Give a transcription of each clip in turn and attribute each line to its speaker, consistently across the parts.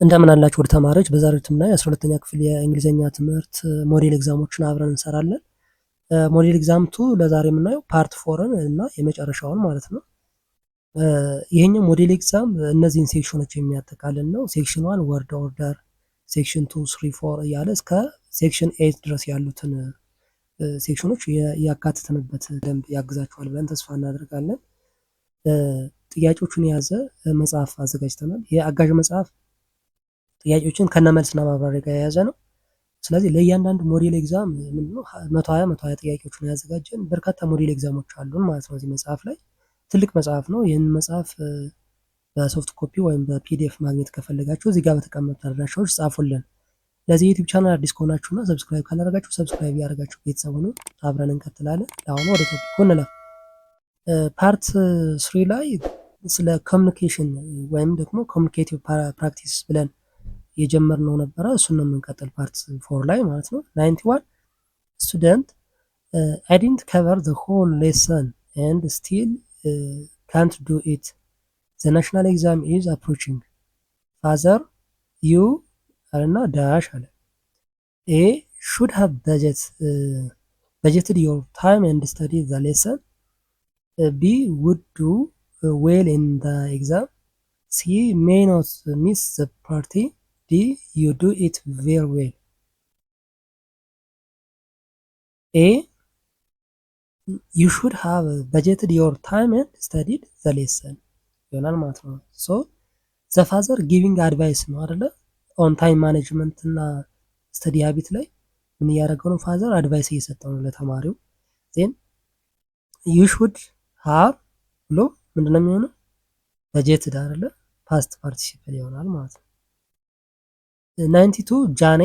Speaker 1: እንደምን አላችሁ ውድ ተማሪዎች። በዛሬው ትምህርት 12ኛ ክፍል የእንግሊዘኛ ትምህርት ሞዴል ኤግዛሞችን አብረን እንሰራለን። ሞዴል ኤግዛም 2 ለዛሬ የምናየው ፓርት 4ን እና የመጨረሻውን ማለት ነው። ይሄኛው ሞዴል ኤግዛም እነዚህን ሴክሽኖች የሚያጠቃልል ነው። ሴክሽን 1 ወርድ ኦርደር፣ ሴክሽን 2 3 4 እያለ እስከ ሴክሽን 8 ድረስ ያሉትን ሴክሽኖች ያካትትንበት ደንብ ያግዛችኋል ብለን ተስፋ እናደርጋለን። ጥያቄዎቹን የያዘ መጽሐፍ አዘጋጅተናል። የአጋዥ መጽሐፍ ጥያቄዎችን ከነመልስና ማብራሪያ ጋር የያዘ ነው። ስለዚህ ለእያንዳንዱ ሞዴል ኤግዛም ምንድነው 120 ጥያቄዎችን ያዘጋጀን በርካታ ሞዴል ኤግዛሞች አሉን ማለት ነው። እዚህ መጽሐፍ ላይ ትልቅ መጽሐፍ ነው። ይህንን መጽሐፍ በሶፍት ኮፒ ወይም በፒዲኤፍ ማግኘት ከፈለጋችሁ እዚህ ጋር በተቀመጡ አድራሻዎች ጻፉልን። ለዚህ ዩቲዩብ ቻናል አዲስ ከሆናችሁና ሰብስክራይብ ካላደረጋችሁ ሰብስክራይብ ያደርጋችሁ ቤተሰብ ሁኑ። አብረን እንቀጥላለን። አሁን ወደ ቶፒኩ እንለፍ። ፓርት 3 ላይ ስለ ኮሚኒኬሽን ወይም ደግሞ ኮሚኒኬቲቭ ፕራክቲስ ብለን የጀመርነው ነበረ። እሱን ነው የምንቀጥል ፓርት 4 ላይ ማለት ነው። 91 ስቱደንት I didn't cover the whole lesson and still can't do it. The national exam is approaching. Father, you እና ዳሽ አለ። A should have budgeted your time and study the lesson. B would do well in the exam. C may not miss the party. D you do it very well. A you should have budgeted your time and studied the lesson ይሆናል ማለት ነው። ሶ ዘ ፋዘር ጊቪንግ አድቫይስ ነው አይደለ? ኦን ታይም ማኔጅመንት እና ስተዲ ሀቢት ላይ ምን እያደረገው ነው? ፋዘር አድቫይስ እየሰጠው ነው ለተማሪው። ዜን ዩ ሹድ ሃቭ ብሎ ምንድነው የሚሆነው? በጀትድ አይደለ? ፓስት ፓርቲሲፕል ይሆናል ማለት ነው። 92 ጃኔ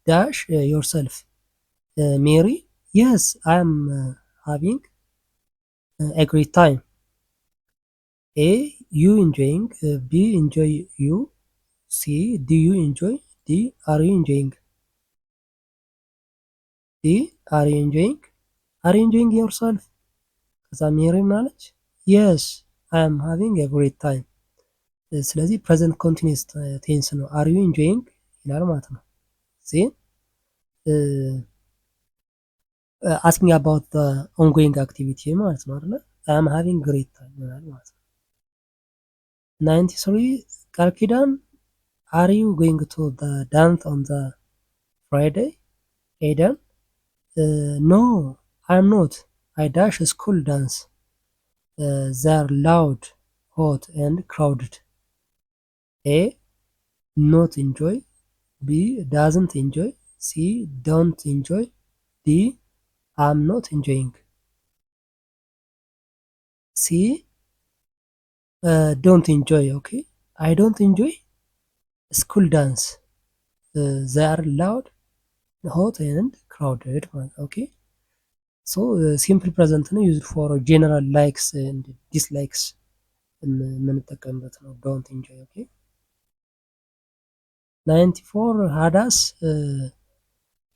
Speaker 1: ዳሽ ዮርሰልፍ ሜሪ የስ አይ አም ሃቪንግ a great time. A you enjoying, B enjoy you, C do you enjoy, D are you enjoying, D are you enjoying yourself? ከዛ ሜሪ ማለች yes I am having a great time። ስለዚህ ፕሬዘንት ኮንቲኒየስ ቴንስ ነው። are you enjoying ይላል ማለት ነው። ዜን asking about the ongoing activity ማለት ነው አይደለ? I am having great time ይላል ማለት ነው። 93 ቃል ኪዳን are you going to the dance on the Friday? Aidan no I am not. I dash school dance. They are loud, hot and crowded. A not enjoy, B doesn't enjoy, C don't enjoy, D I'm not enjoying. C don't enjoy. Okay, I don't enjoy school dance. They are loud, hot and crowded. Okay, so simple present ነው used for general likes and dislikes የምንጠቀምበት ነው። don't enjoy. Okay, 94 ሃዳስ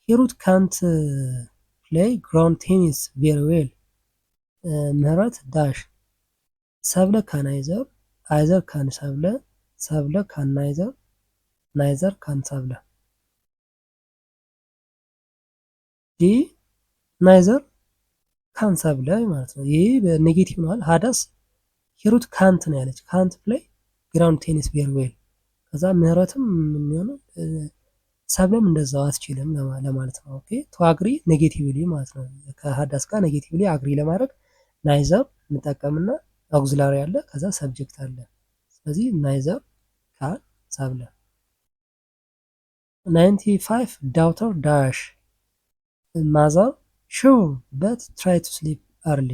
Speaker 1: ሂሩት ካንት play ground tennis very well. ምህረት ዳሽ ሰብለ ካን አይዘር ካን ሰብለ ካን ናይዘር ካን ሰብለ። ዲ ናይዘር ካን ሰብለ ማለት ነው። ይህ በኔጌቲቭ ነው። ሃዳስ ሂሩት ካንት ነው ያለች። ካንት ፕሌይ ግራውንድ ቴኒስ ቬሪ ዌል። ከዛ ምህረትም የሚሆነው ሰብለም እንደዛው አትችልም ለማለት ነው። ኦኬ ቱ አግሪ ኔጌቲቭሊ ማለት ነው። ከሃዳስ ጋር ኔጌቲቭሊ አግሪ ለማድረግ ናይዘር እንጠቀምና አውግዚላሪ አለ፣ ከዛ ሰብጀክት አለ። ስለዚህ ናይዘር ካን ሰብለ። 95 ዳውተር ዳሽ ማዘር ሹር በት ትራይ ቱ ስሊፕ አርሊ።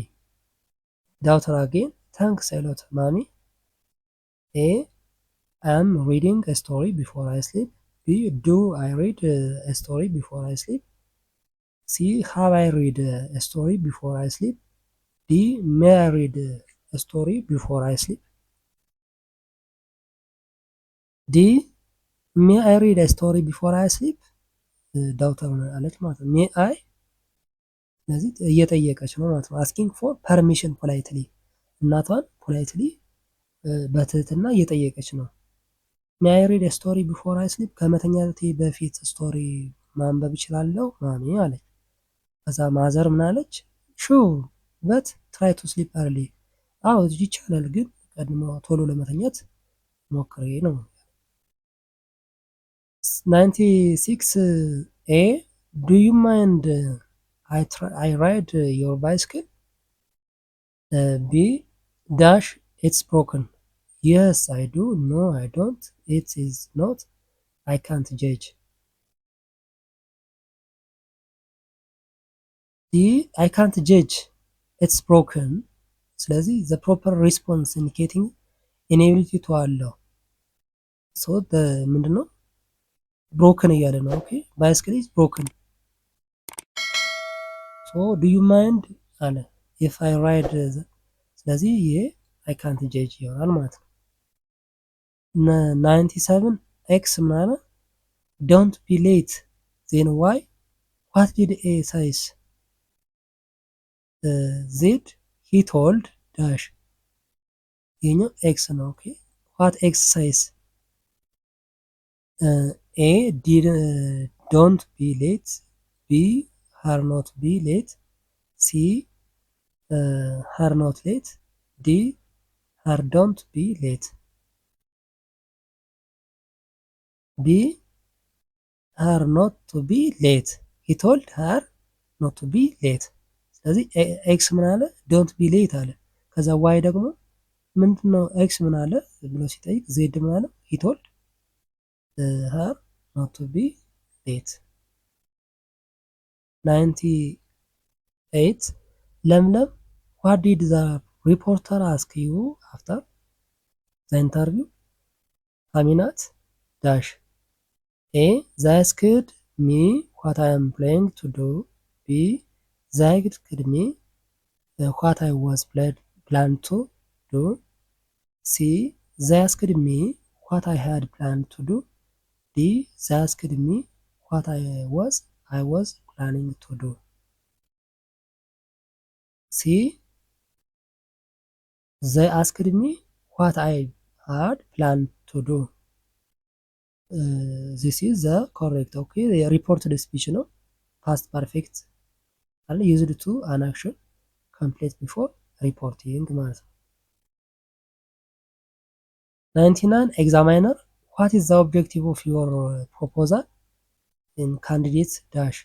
Speaker 1: ዳውተር አጌን ታንክስ a lot ማሚ። A I am reading a story before I sleep. B do I read a story before I sleep? C have I read a story before I sleep? D may I read a story before I sleep? D may I read a story before I sleep? ዳውተር አለች ማለት ነው። may I ስለዚህ እየጠየቀች ነው ማለት ነው። asking for permission politely እናቷን ፖላይትሊ በትህትና እየጠየቀች ነው። ሜይ አይ ሪድ ስቶሪ ቢፎር አይ ስሊፕ ከመተኛቴ በፊት ስቶሪ ማንበብ እችላለሁ ማሚ አለች። ከዛ ማዘር ምን አለች? ሹር በት ትራይ ቱ ስሊፕ አርሊ። አዎ ይቻላል ግን ቀድሞ ቶሎ ለመተኛት ሞክሬ ነው። 96 ኤ ዱ ዩ ማይንድ አይ ራይድ ዮር ባይስክል? ቢ ዳሽ ኢትስ ብሮክን የስ አይ ዱ ኖ አይ ዶንት ኢት ኢዝ ኖት አይ ካንት ጀጅ። ዲ አይ ካንት ጀጅ ኢትስ ብሮክን። ስለዚህ ዘ ፕሮፐር ሪስፖንስ ኢንዲኬቲንግ ኢኔቢሊቲ ቱ አለው። ሶ ምንድነው ብሮክን እያለ ነው። ኦኬ ባይስክል ኢዝ ብሮክን ሶ ዱ ዩ ማይንድ አለ ኢፍ አይ ራይድ። ስለዚህ ይሄ አይ ካንት ጀጅ ይሆናል ማለት ነው። 97 ኤክስ ምን አለ? ዶንት ቢ ሌት ዜን ዋይ ዋት ዲድ ኤ ሳይስ? ዜድ ሂ ቶልድ ዳሽ። ይሄኛው ኤክስ ነው። ኦኬ ዋት ኤክስ ሳይስ? ኤ ዲድ ዶንት ቢ ሌት፣ ቢ ሃር ኖት ቢ ሌት፣ ሲ ሃር ኖት ሌት፣ ዲ ሃር ዶንት ቢ ሌት። ቢ ሃር ኖት ቱ ቢ ሌት ሂ ቶልድ ሃር ኖት ቱ ቢ ሌት። ስለዚህ ኤክስ ምን አለ? ዶንት ቢ ሌት አለ። ከዛ ዋይ ደግሞ ምንድነው? ኤክስ ምን አለ ብሎ ሲጠይቅ ዜድ ምን አለ? ሂ ቶልድ ሃር ኖት ቱ ቢ ሌት። 98 ለምለም ዋት ዲድ ዘ ሪፖርተር አስክ ዩ አፍተር ዘ ኢንተርቪው? አሚናት ዳሽ ኤ they asked me what I am planning to do, B they asked me what I was planned to do, C they asked me what I had planned to do, D they asked me what I was planning to do. C they asked me what I had planned to do. ዚስ ኢዝ ዘ ኮሬክት። ኦኬ የሪፖርትድ ስፒች ነው። ፓስት ፐርፌክት አለ ዩዝድ ቱ አን አክሽን ኮምፕሌት ቢፎር ሪፖርቲንግ ማለት ነው። 99 ኤግዛማይነር ዋት ኢዝ ዘ ኦብጀክቲቭ ኦፍ ዮር ፕሮፖዛል ኢን ካንዲዴት ዳሽ?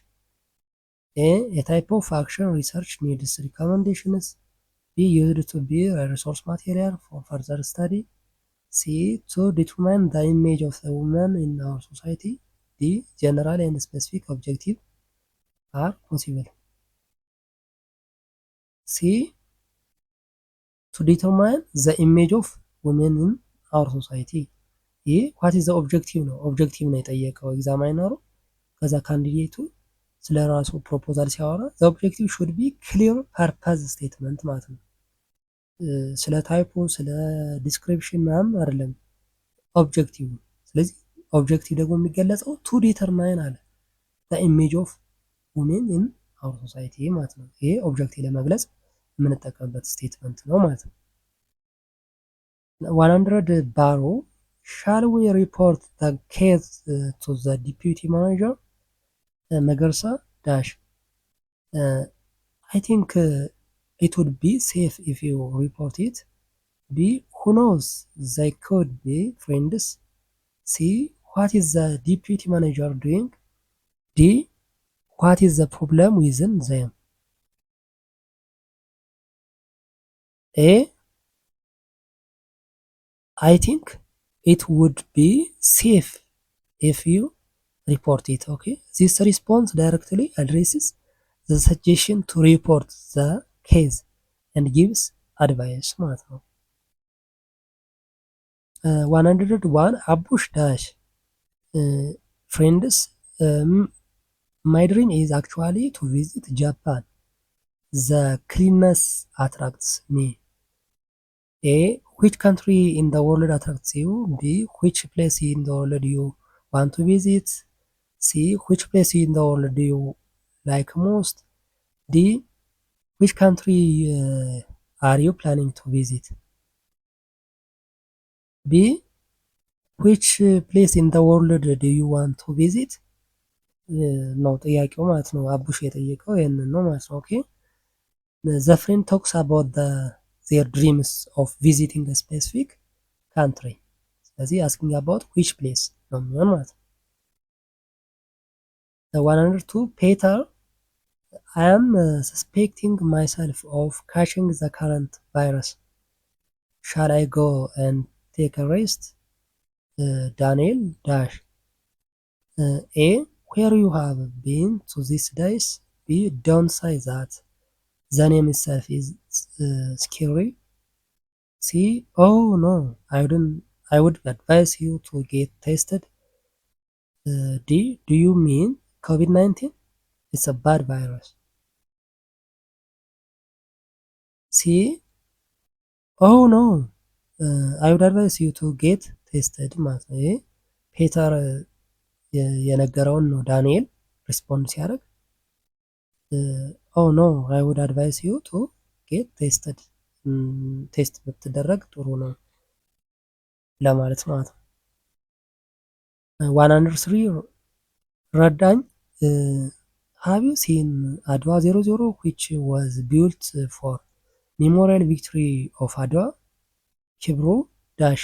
Speaker 1: ኤ ታይፕ ኦፍ አክሽን ሪሰርች ኒድስ ሪኮመንዴሽንስ፣ ቢ ዩዝድ ቱ ቢ ሪሶርስ ማቴሪያል ፎር ፈርዘር ስታዲ፣ C to determine the image of the woman in our society, D general and specific objective are possible. C to determine the image of women in our society. ይህ ዋት ኢዝ ዘ ኦብጀክቲቭ ነው። ኦብጀክቲቭ ነው የጠየቀው ኤግዛማይነሩ። ከዛ ካንዲዴቱ ስለ ራሱ ፕሮፖዛል ሲያወራ ዘ ኦብጀክቲቭ ሹድ ቢ ክሊር ፐርፐዝ ስቴትመንት ማለት ነው። ስለ ታይፑ ስለ ዲስክሪፕሽን ምናምን አይደለም ኦብጀክቲቭ። ስለዚህ ኦብጀክቲቭ ደግሞ የሚገለጸው ቱ ዲተርማይን አለ ኢሜጅ ኦፍ ውሜን ኢን አወር ሶሳይቲ ማለት ነው። ይሄ ኦብጀክቲቭ ለመግለጽ የምንጠቀምበት ስቴትመንት ነው ማለት ነው። 100 ባሮ ሻል ዊ ሪፖርት ዘ ኬዝ ቱ ዘ ዲፒቲ ማናጀር? መገርሳ ዳሽ አይ ቲንክ it would be safe if you report it. B who knows they could be friends. C what is the deputy manager doing? D what is the problem within them? A I think it would be safe if you report it. Okay, this response directly addresses the suggestion to report the case and gives advice ማለት ነው። 101 አቡሽ ዳሽ friends my dream is actually to visit Japan. The cleanness attracts me. A which country in the world attracts you? B which place in the world you want to visit? C which place in the world do you like most? D which country are you planning to visit? B ዊች ፕሌስ ኢን ዘ ወርልድ ዱ ዩ ዋንት ቱ ቪዚት ነው ጥያቄው ማለት ነው። አቡሽ የጠየቀው ይህንን ነው ማለት ነው። ኦኬ ዘ ፍሬንድ ቶክስ አባውት ዜር ድሪምስ ኦፍ ቪዚቲንግ ስፔሲፊክ ካንትሪ። ስለዚህ አስኪንግ አባውት ዊች ፕሌስ ነው የሚሆን ማለት ነው። 102 ፔተር I am suspecting myself of catching the current virus. Shall I go and take a rest? Daniel dash A. Where you have been to these days? B. Don't say that. The name itself is scary. C. Oh no, I would advise you to get tested. D. Do you mean COVID-19? It's a bad virus. C. Oh no, I would advise you to get tested ማለት ነው። ይሄ ፔተር የነገረውን ነው ዳንኤል ሪስፖንድ ሲያደርግ ኦ ኖ አይ ውድ አድቫይስ ዩ ቱ ጌት ቴስትድ ቴስት ብትደረግ ጥሩ ነው ለማለት ማለት ነው። 103 ረዳኝ ሃቭ ዩ ሲን አድዋ 00 which was built for memorial victory of አድዋ ክብሩ ዳሽ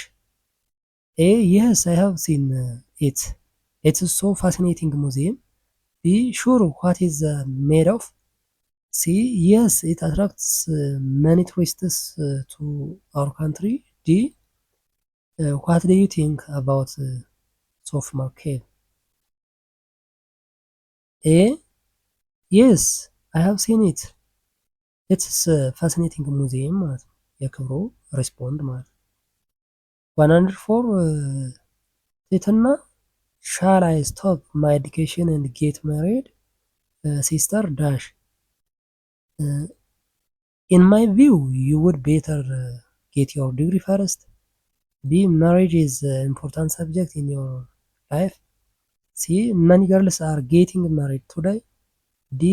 Speaker 1: A. Yes, I have seen it. It's so fascinating museum. B. Sure, what is made of? C. Yes, it attracts many tourists to our country. D. What do you think about Sofmar Cave? A. Yes, I have seen it. It's a fascinating museum ማለት ነው። የክብሩ ሪስፖንድ ማለት ነው። 104 ትህትና Shall I stop my education and get married? Sister dash in my view you would better get your degree first. B. Marriage is an important subject in your life. C. Many girls are getting married today. D.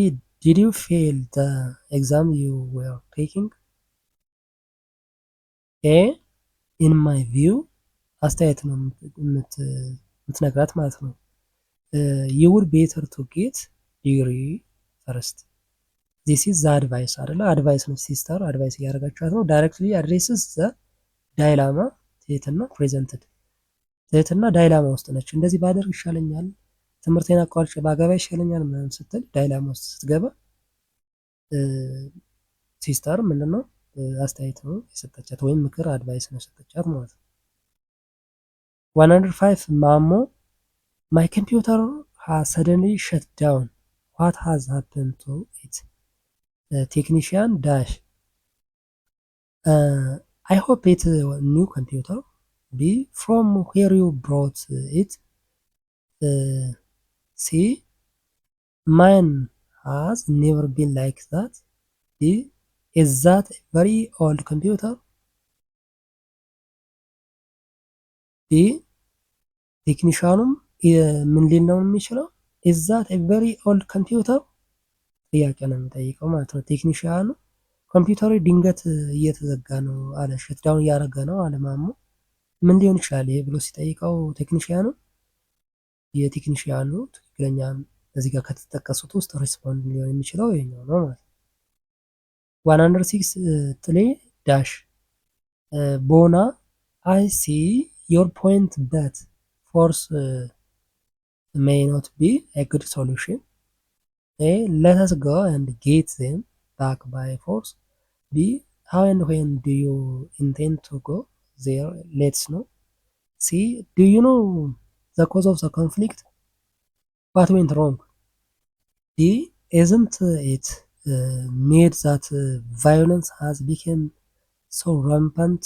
Speaker 1: Did you fail the exam you were taking? A. In my view አስተያየት ነው የምትነግራት ማለት ነው። you would better to get degree first. this is the advice አይደለ? አድቫይስ ነች ሲስተር አድቫይስ እያደረጋችኋት ነው። ዳይሬክትሊ አድሬስስ ዘ ዳይላማ ትህትና ፕሬዘንትድ ትህትና ዳይላማ ውስጥ ነች። እንደዚህ ባደርግ ይሻለኛል፣ ትምህርቴን አቋርጬ ባገባ ይሻለኛል ምናምን ስትል ዳይላማ ውስጥ ስትገባ ሲስተር ምንድነው አስተያየት ነው የሰጠቻት ወይም ምክር አድቫይስ ነው የሰጠቻት ማለት ነው። 105 ማሞ my computer has suddenly shut down. What has happened to it? Technician dash I hope it's a new computer. B. From where you brought it? C. Mine has never been like that. D. Is that a very old computer? D. ቴክኒሻኑም ምን ሊል ነው የሚችለው? is that a very old computer? ጥያቄ ነው የሚጠይቀው ማለት ነው። ቴክኒሻኑ ኮምፒውተሩ ድንገት እየተዘጋ ነው አለ፣ ሸትዳውን እያደረገ ነው አለ ማሞ። ምን ሊሆን ይችላል ይሄ ብሎ ሲጠይቀው ቴክኒሽያኑ የቴክኒሽያኑ ትክክለኛ እዚህ ጋር ከተጠቀሱት ውስጥ ሪስፖንድ ሊሆን የሚችለው ይሄኛው ነው ማለት ነው። 106 ጥሌ ዳሽ ቦና I see your point but force may not be a good solution. A. Let us go and get them back by force. B. How and when do you intend to go there? Let's know. C. Do you know the cause of the conflict? What went wrong? D. Isn't it made that violence has become so rampant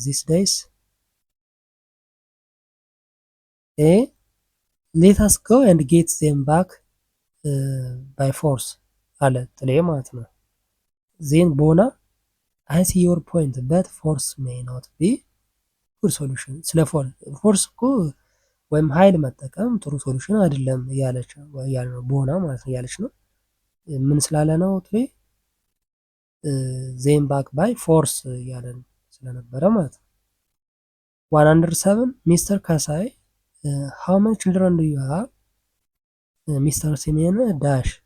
Speaker 1: these days? A. Let us go and get them back by force አለ ጥሌ ማለት ነው። ዜን ቦና I see your point but force may not be good solution። ስለ ፎርስ እኮ ወይም ኃይል መጠቀም ጥሩ ሶሉሽን አይደለም እያለች ነው ቦና ማለት ነው እያለች ነው። ምን ስላለ ነው ጥሌ ዜን ባክ ባይ ፎርስ እያለን ስለነበረ ማለት ነው። 107 Mr. Kasai, how many children do you have? Mr. Simeon dash,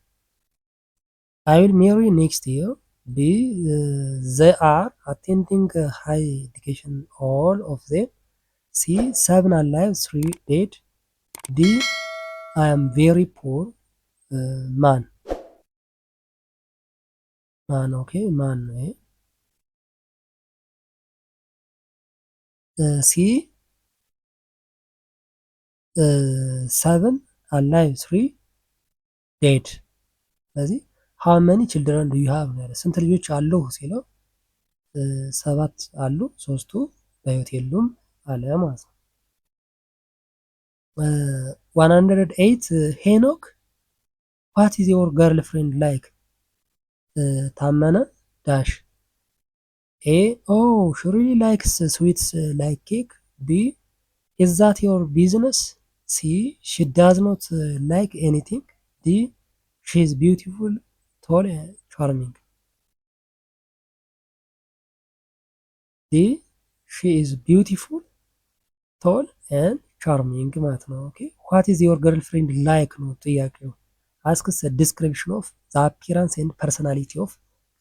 Speaker 1: I will marry next year. B, they are attending high education, all of them. C, 7 alive, 3 dead. D, I am very poor man. Man, okay, man. C, 7 alive, 3 dead። ስለዚህ how many children do you have ነው ያለ። ስንት ልጆች አሉ ሲለው 7 አሉ፣ 3ቱ በህይወት የሉም አለ ማለት ነው። 108 ሄኖክ what is your girlfriend like? ታመነ dash, A, oh she really likes sweets like cake. B, is that your business? C, she does not like anything. D, she is beautiful, tall and charming. D, she is beautiful, tall and charming ማለት ነው። ኦኬ what is your girlfriend like ነው ጥያቄው። asks a description of the appearance and personality of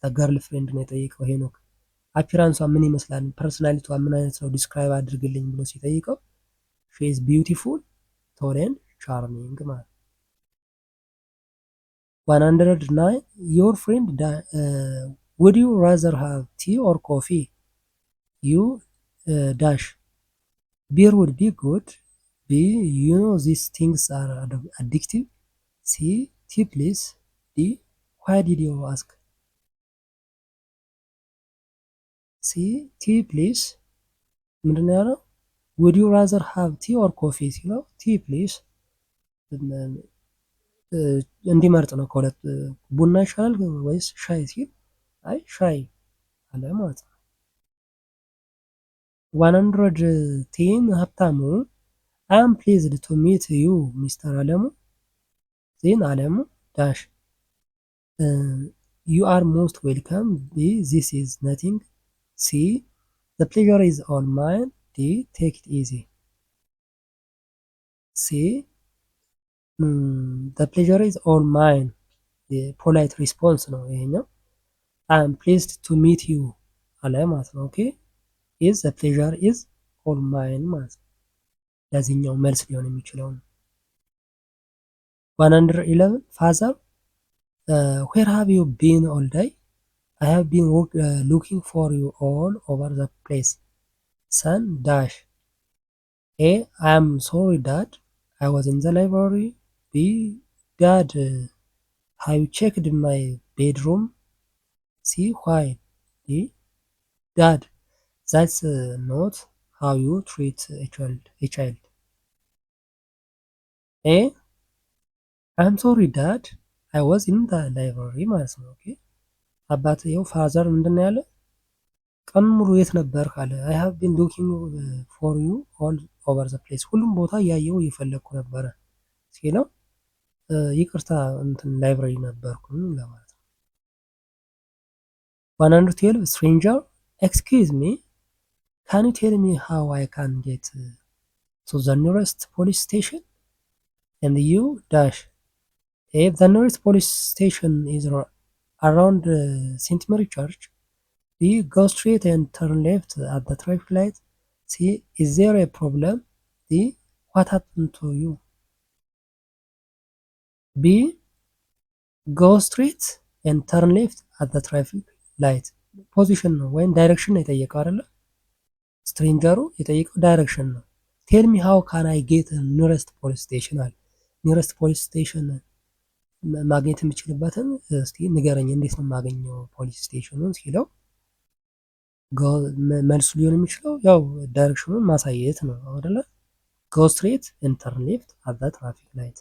Speaker 1: the girlfriend ነው የጠየቀው ሄኖክ። አፒራንሷ ምን ይመስላል፣ ፐርሶናሊቲዋ ምን አይነት ነው ዲስክራይብ አድርግልኝ ብሎ ሲጠይቀው she is beautiful, tall and charming ማለት ነው። 109 your friend would you rather have tea or coffee? You dash, beer would be good. B, you know these things are addictive. C, tea please. D, why did you ask? C, tea please ምንድን ነው ያለው? would you rather have tea or coffee ሲለው tea please እንዲመርጥ ነው ከሁለት ቡና ይሻላል ወይስ ሻይ ሲል አይ ሻይ አለ ማለት ነው። 110 ሀብታሙ I am pleased to meet you Mr. አለሙ። ዜን አለሙ dash, you are most welcome. B, this is nothing. C, the pleasure is all mine. D, take it easy. C, the pleasure is all mine የፖላይት ሪስፖንስ ነው ይሄኛው። I am pleased to meet you አለ ማለት ነው። ኦኬ is the pleasure is all mine ማለት ነው። ለዚህኛው መልስ ሊሆን የሚችለው ነው። 111 father, where have you been all day? I have been looking for you all over the place. Son dash, A, I am sorry dad, I was in the library. B, dad, have you checked my bedroom? C, why? D, dad, that's not how you treat a child. A, I'm sorry dad, I was in the library ማለት ነው። ኦኬ አባትየው ፋዘር ምንድን ነው ያለ? ቀን ሙሉ የት ነበርክ አለ። I have been looking for you all over the place፣ ሁሉም ቦታ እያየው እየፈለግኩ ነበረ ሲለው ይቅርታ እንትን ላይብረሪ ነበርኩ ለማለት ነው። 112 stranger, excuse me, can you tell me how I can get to the nearest police station? And you dash, if the nearest police station is around St. Mary Church. B, go straight and turn left at the traffic light. C, is there a problem? D, what happened to you? B, go straight and turn left at the traffic light። ፖዚሽን ነው ወይም ዳይሬክሽን ነው የጠየቀው አይደለ? ስትሬንጀሩ የጠየቀው ዳይሬክሽን ነው። ቴል ሚ ሃው ካን አይ ጌት ኒረስት ፖሊስ ስቴሽን አለ። ኒረስት ፖሊስ ስቴሽን ማግኘት የምችልበትን እስቲ ንገረኝ፣ እንዴት ነው የማገኘው ፖሊስ ስቴሽኑን ሲለው መልሱ ሊሆን የሚችለው ያው ዳይሬክሽኑን ማሳየት ነው አይደለ? go straight and turn left at the traffic light።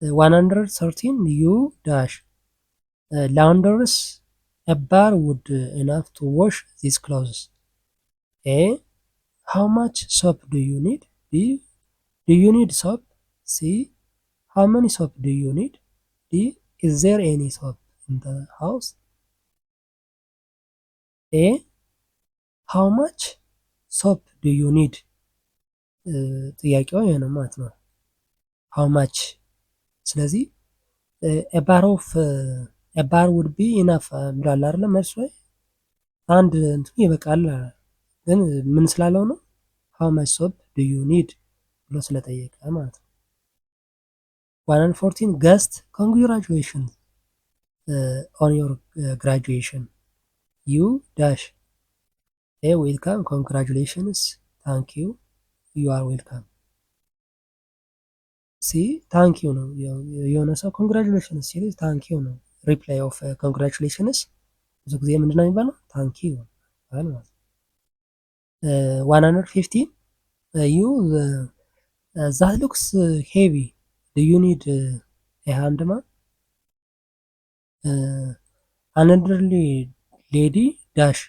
Speaker 1: 113 you dash, launders a bar would enough to wash these clothes. A, how much soap do you need? B, do you need soap? C, how many soap do you need? D, is there any soap in the house? A, how much ሶፕ ዱ ዩ ኒድ? ጥያቄው ይሄ ነው ማለት ነው። ሃው ማች። ስለዚህ ኤባር ኦፍ ኤባር ውድ ቢ ኢናፍ ብሏል አይደለ? መልሱ ላይ አንድ እንትን ይበቃል። ግን ምን ስላለው ነው? ሃው ማች ሶፕ ዱ ዩ ኒድ ብሎ ስለጠየቀ ማለት ነው። 114 ገስት ኮንግራቹሌሽን ኦን ዮር ግራጁዌሽን ዩ ዳሽ ዌልካም ኮንግራቹሌሽንስ ታንክ ዩ ዩ አር ዌልካም። ሲ ታንክ ዩ ነው። የሆነ ሰው ኮንግራቹሌሽንስ ሲል ታንክ ዩ ነው። ሪፕላይ ኦፍ ኮንግራቹሌሽንስ ብዙ ጊዜ ምንድን ነው የሚባለው? ታንክ ዩ ማለት ነው። 115 ዩ ዛት ሉክስ ሄቪ ዱ ዩ ኒድ ኤ ሃንድማን? አን ኤልደርሊ ሌዲ ዳሽ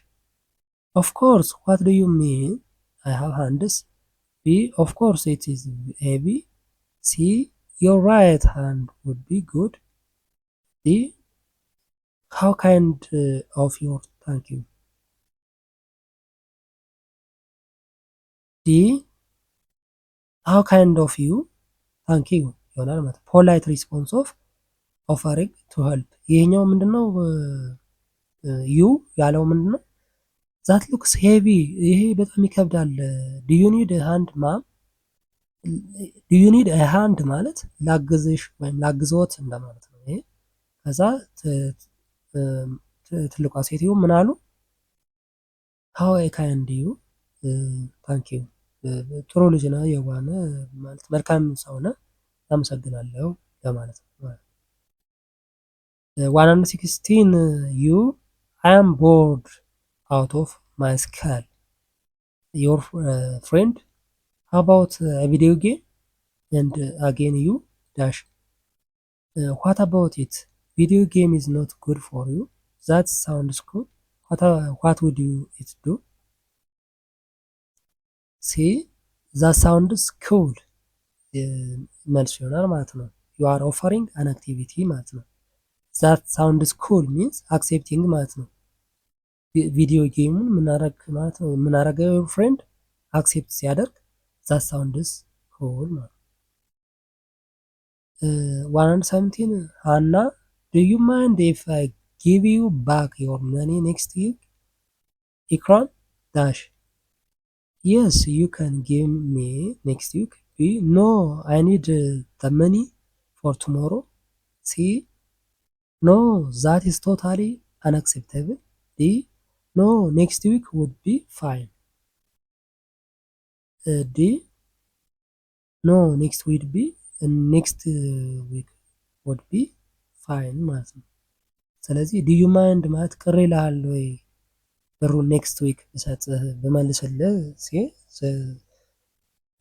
Speaker 1: ኦፍ ኮርስ ዋት ዱ ዩ ሚን አይ ሃቭ ሃንድስ። ቢ ኦፍ ኮርስ ኢት ኢዝ ሄቪ። ሲ ዮር ራይት ሃንድ ውድ ቢ ጉድ። ዲ ሃው ካይንድ ኦፍ ዩር ታንክ ዩ። ዲ ሃው ካይንድ ኦፍ ዩ ታንክ ዩ ይሆናል ማለት ነው። ፖላይት ሪስፖንስ ኦፍ ኦፈሪንግ ቱ ሄልፕ። ይሄኛው ምንድነው? ዩ ያለው ምንድነው? ዛት ሉክስ ሄቪ፣ ይሄ በጣም ይከብዳል። ዱ ዩ ኒድ ሃንድ ማም? ዱ ዩ ኒድ ሃንድ ማለት ላግዝሽ ወይም ላግዞት እንደማለት ነው። ይሄ ከዛ ትልቋ ሴትዮ ምን አሉ? ሃው አይ ካይንድ ዩ ታንክ ዩ። ጥሩ ልጅ ነህ፣ የዋህ ነህ ማለት መልካም ሰው ነህ፣ አመሰግናለሁ ለማለት ነው። 116 ዩ አይ አም ቦርድ አውት ኦፍ ማይ ስካል ዮር ፍሬንድ ሃው አባውት ቪዲዮ ጌም ኤንድ አጌን ዩ ዳሽ ዋት አባውት ኢት? ቪዲዮ ጌም ኢዝ ኖት ጉድ ፎር ዩ ዛት ሳውንድስ ኩል ዋት ውድ ዩ ኢት ዱ? ሲ ዛት ሳውንድስ ኩል መልስ ይሆናል ማለት ነው። ዩ አር ኦፈሪንግ አን አክቲቪቲ ማለት ነው። ዛት ሳውንድስ ኩል ሚንስ አክሴፕቲንግ ማለት ነው። ቪዲዮ ጌሙን ምናረግ ማለት ነው። ምናረገው ፍሬንድ አክሴፕት ሲያደርግ ዛት ሳውንድስ ኩል ማለት ነው። 117 ሃና ዱ ዩ ማይንድ ኢፍ አይ ጊቭ ዩ ባክ ዮር መኒ ኔክስት ዊክ? ኢክራም ዳሽ የስ ዩ ካን ጊቭ ሚ ኔክስት ዊክ። ቢ ኖ አይ ኒድ ዘ መኒ ፎር ቱሞሮ። ሲ ኖ ዛት ኢዝ ቶታሊ አንአክሴፕተብል። ዲ ኖ ኔክስት ዊክ ውድ ቢ ፋይን። ዲ ኖ ኔክስት ዊክ ውድ ቢ ፋይን ማለት ነው። ስለዚህ ዱ ዩ ማይንድ ማለት ቅር ይልሃል ወይ ብሩን ኔክስት ዊክ ብሰጥህ ብመልስልህ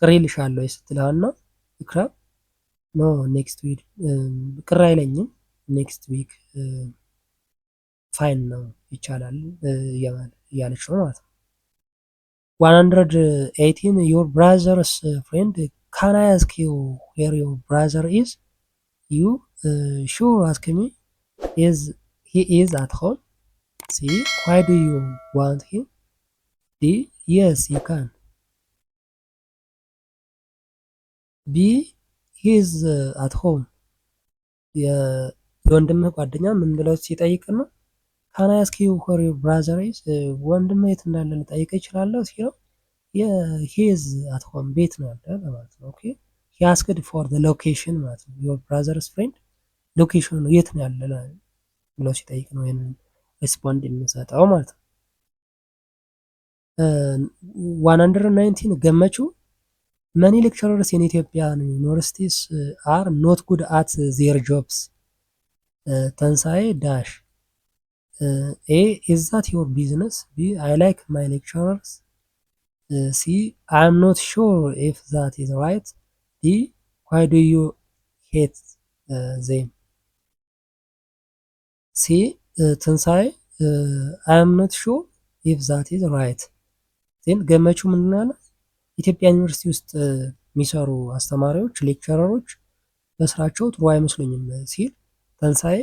Speaker 1: ቅር ይልሻል ወይ ስትልሃና ኢክራም ኖ ኔክስት ዊክ ቅር አይለኝም ኔክስት ዊክ ፋይን ነው ይቻላል እያለች ነው ማለት ነው። 118 ዮር ብራዘርስ ፍሬንድ ካን አይ አስክ ዩ ዌር ዮር ብራዘር ኢዝ? ዩ ሹር አስክ ሚ ኢዝ ሂ ኢዝ አት ሆም? ሲ ዋይ ዱ ዩ ዋንት ሂም? ዲ የስ ዩ ካን። ቢ ሂ ኢዝ አት ሆም። የወንድምህ ጓደኛ ምን ብለው ሲጠይቅ ነው ካን አይ አስክ ዩ ዌር ዮር ብራዘር ኢዝ? ወንድምህ የት እንዳለ ልጠይቅህ እችላለሁ ሲለው ሂ ኢዝ አት ሆም ቤት ነው ያለ ማለት ነው። ኦኬ ሂ አስክድ ፎር ዘ ሎኬሽን ማለት ነው። ዮር ብራዘርስ ፍሬንድ ሎኬሽኑ የት ነው ያለ ብሎ ሲጠይቅ ነው ይሄንን ሪስፖንድ የምንሰጠው ማለት ነው። 119 ገመቹ መኒ ሌክቸረርስ ኢን ኢትዮጵያን ዩኒቨርሲቲስ አር ኖት ጉድ አት ዜር ጆብስ። ተንሳኤ ዳሽ ኤ ኢዝ ዛት ዮር ቢዝነስ? ቢ አይ ላይክ ማይ ሌክቸረርስ። ሲ አይ አም ኖት ሹር ኢፍ ዛት ኢዝ ራይት። ዲ ዋይ ዱ ዩ ሄት ዜም? ሲ ትንሳኤ አይ አም ኖት ሹር ኢፍ ዛት ኢዝ ራይት። ዜን ገመቹ ምንድን ያለ ኢትዮጵያ ዩኒቨርሲቲ ውስጥ የሚሰሩ አስተማሪዎች ሌክቸረሮች በስራቸው ጥሩ አይመስሉኝም ሲል ተንሳኤ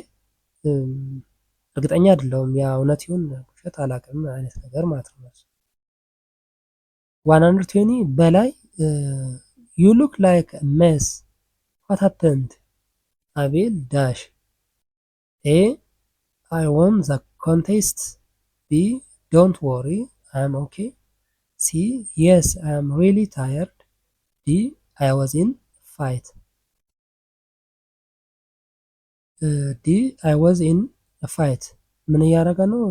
Speaker 1: እርግጠኛ አይደለሁም ያ እውነት ይሁን ውሸት አላውቅም አይነት ነገር ማለት ነው። 120 በላይ ዩ ሉክ ላይክ ሜስ ዋት ሃፐንድ አቤል ዳሽ ኤ አይ ወን ዘ ኮንቴስት ቢ ዶንት ወሪ አይ አም ኦኬ ሲ የስ አይ አም ሪሊ ታየርድ ዲ አይ ዋዝ ኢን ፋይት ዲ አይ ዋዝ ኢን ፋይት ምን እያደረገ ነው?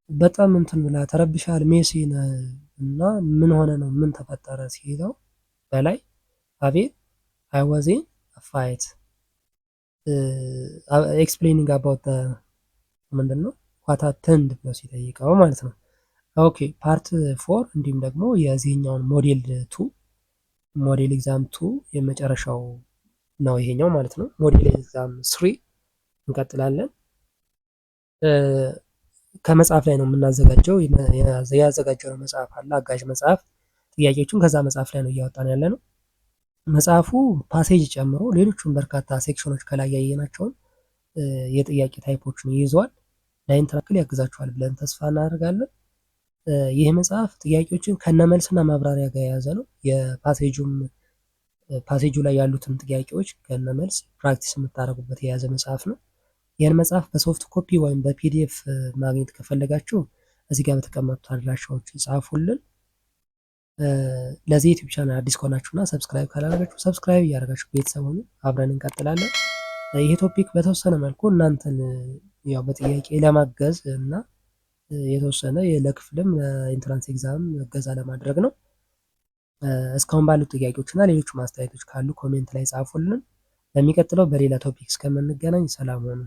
Speaker 1: በጣም እንትን ብላ ተረብሻል ሜሲ እና ምን ሆነ ነው ምን ተፈጠረ ሲለው በላይ አቤል አይ ዋዝ ኢን ፋይት ኤክስፕሌኒንግ አባውት ምንድን ነው ዋት ሃፐንድ ብሎ ሲጠይቀው ማለት ነው። ኦኬ ፓርት ፎር እንዲሁም ደግሞ የዚህኛውን ሞዴል ቱ ሞዴል ኤግዛም ቱ የመጨረሻው ነው ይሄኛው ማለት ነው። ሞዴል ኤግዛም ስሪ እንቀጥላለን። ከመጽሐፍ ላይ ነው የምናዘጋጀው። ያዘጋጀው መጽሐፍ አለ አጋዥ መጽሐፍ። ጥያቄዎቹን ከዛ መጽሐፍ ላይ ነው እያወጣን ያለ ነው። መጽሐፉ ፓሴጅ ጨምሮ ሌሎቹን በርካታ ሴክሽኖች ከላይ ያየናቸውን የጥያቄ ታይፖችን ይይዘዋል። ለኢንትራ ያክል ያግዛችኋል ብለን ተስፋ እናደርጋለን። ይህ መጽሐፍ ጥያቄዎችን ከነመልስና ማብራሪያ ጋር የያዘ ነው። ፓሴጁ ላይ ያሉትን ጥያቄዎች ከነመልስ ፕራክቲስ የምታደርጉበት የያዘ መጽሐፍ ነው። ይህን መጽሐፍ በሶፍት ኮፒ ወይም በፒዲኤፍ ማግኘት ከፈለጋችሁ እዚህ ጋር በተቀመጡት አድራሻዎች ጻፉልን። ለዚህ ዩቲዩብ ቻናል አዲስ ከሆናችሁና ሰብስክራይብ ካላደረጋችሁ ሰብስክራይብ እያደረጋችሁ ቤተሰብ ሁኑ። አብረን እንቀጥላለን። ይሄ ቶፒክ በተወሰነ መልኩ እናንተን ያው በጥያቄ ለማገዝ እና የተወሰነ ለክፍልም ለኢንትራንስ ኤግዛም እገዛ ለማድረግ ነው። እስካሁን ባሉት ጥያቄዎች እና ሌሎች ማስተያየቶች ካሉ ኮሜንት ላይ ጻፉልን። በሚቀጥለው በሌላ ቶፒክ እስከምንገናኝ ሰላም ሆኑ።